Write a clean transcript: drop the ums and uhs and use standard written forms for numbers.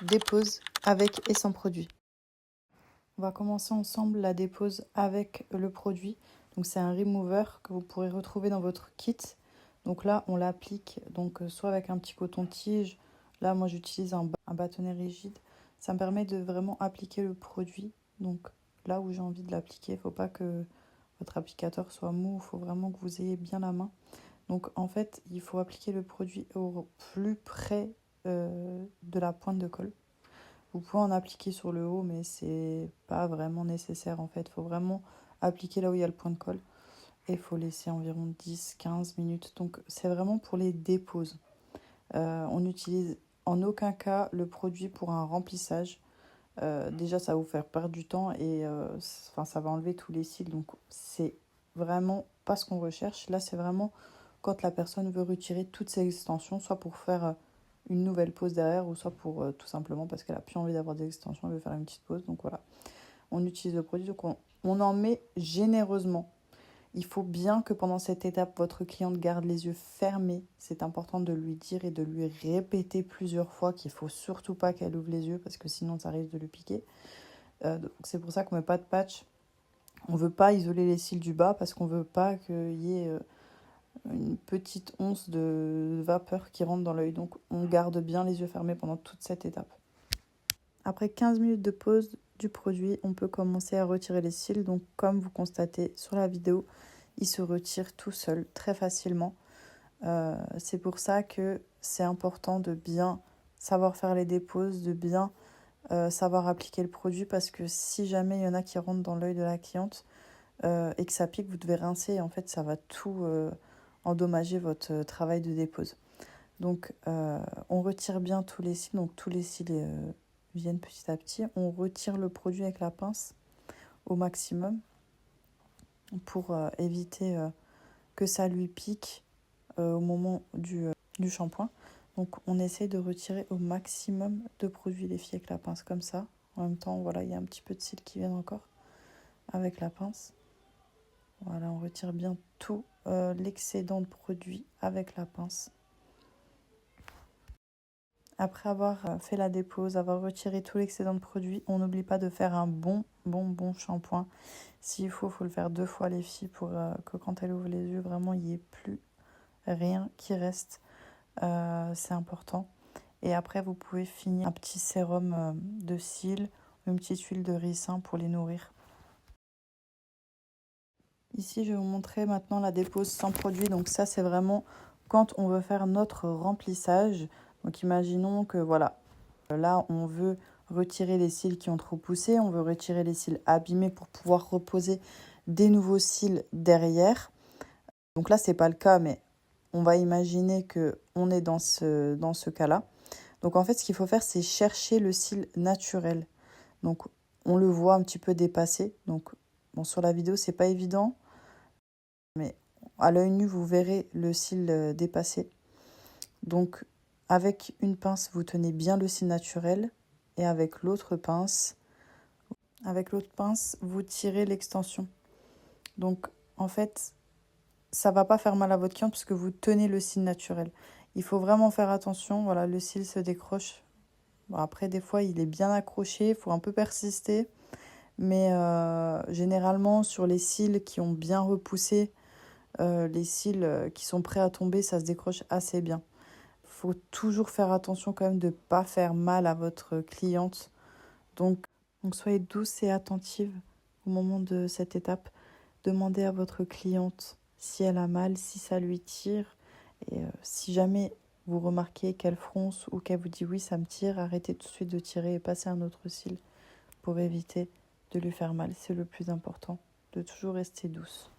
dépose avec et sans produit. On va commencer ensemble la dépose avec le produit. Donc c'est un remover que vous pourrez retrouver dans votre kit. Donc là, on l'applique donc soit avec un petit coton-tige. Là, moi, j'utilise un bâtonnet rigide. Ça me permet de vraiment appliquer le produit. Donc là où j'ai envie de l'appliquer, il ne faut pas que votre applicateur soit mou. Il faut vraiment que vous ayez bien la main. Donc en fait, il faut appliquer le produit au plus près de la pointe de colle. Vous pouvez en appliquer sur le haut, mais c'est pas vraiment nécessaire en fait. Il faut vraiment appliquer là où il y a le point de colle. Et il faut laisser environ 10-15 minutes. Donc c'est vraiment pour les déposes. On n'utilise en aucun cas le produit pour un remplissage. Déjà, ça va vous faire perdre du temps et ça va enlever tous les cils. Donc c'est vraiment pas ce qu'on recherche. Là, c'est vraiment quand la personne veut retirer toutes ses extensions, soit pour faire une nouvelle pose derrière, ou soit pour tout simplement parce qu'elle a plus envie d'avoir des extensions, elle veut faire une petite pause. Donc voilà, on utilise le produit. Donc on en met généreusement. Il faut bien que pendant cette étape, votre cliente garde les yeux fermés. C'est important de lui dire et de lui répéter plusieurs fois qu'il ne faut surtout pas qu'elle ouvre les yeux parce que sinon ça risque de lui piquer. Donc c'est pour ça qu'on ne met pas de patch. On ne veut pas isoler les cils du bas parce qu'on ne veut pas qu'il y ait une petite once de vapeur qui rentre dans l'œil. Donc on garde bien les yeux fermés pendant toute cette étape. Après 15 minutes de pause du produit, on peut commencer à retirer les cils. Donc comme vous constatez sur la vidéo, il se retire tout seul, très facilement. C'est pour ça que c'est important de bien savoir faire les déposes, de bien savoir appliquer le produit, parce que si jamais il y en a qui rentrent dans l'œil de la cliente et que ça pique, vous devez rincer et en fait ça va tout endommager votre travail de dépose. Donc on retire bien tous les cils, donc tous les cils viennent petit à petit. On retire le produit avec la pince au maximum pour éviter que ça lui pique au moment du shampoing. Donc on essaie de retirer au maximum de produits les filles avec la pince comme ça. En même temps, voilà, il y a un petit peu de cils qui viennent encore avec la pince. Voilà, on retire bien tout l'excédent de produit avec la pince. Après avoir fait la dépose, avoir retiré tout l'excédent de produit, on n'oublie pas de faire un bon shampoing. S'il faut le faire 2 fois les filles pour que quand elles ouvrent les yeux, vraiment, il n'y ait plus rien qui reste. C'est important. Et après, vous pouvez finir un petit sérum de cils, une petite huile de ricin pour les nourrir. Ici, je vais vous montrer maintenant la dépose sans produit. Donc ça, c'est vraiment quand on veut faire notre remplissage. Donc imaginons que voilà, là, on veut retirer les cils qui ont trop poussé. On veut retirer les cils abîmés pour pouvoir reposer des nouveaux cils derrière. Donc là, c'est pas le cas, mais on va imaginer qu'on est dans ce cas-là. Donc en fait, ce qu'il faut faire, c'est chercher le cil naturel. Donc on le voit un petit peu dépassé. Donc bon, sur la vidéo, c'est pas évident, mais à l'œil nu, vous verrez le cil dépassé. Donc avec une pince, vous tenez bien le cil naturel et avec l'autre pince, vous tirez l'extension. Donc en fait, ça va pas faire mal à votre cliente puisque vous tenez le cil naturel. Il faut vraiment faire attention. Voilà, le cil se décroche. Bon, après, des fois, il est bien accroché. Il faut un peu persister. Mais généralement, sur les cils qui ont bien repoussé, les cils qui sont prêts à tomber, ça se décroche assez bien. Il faut toujours faire attention quand même de ne pas faire mal à votre cliente. Donc soyez douce et attentive au moment de cette étape. Demandez à votre cliente si elle a mal, si ça lui tire. Et si jamais vous remarquez qu'elle fronce ou qu'elle vous dit oui, ça me tire, arrêtez tout de suite de tirer et passez un autre cil pour éviter de lui faire mal. C'est le plus important, de toujours rester douce.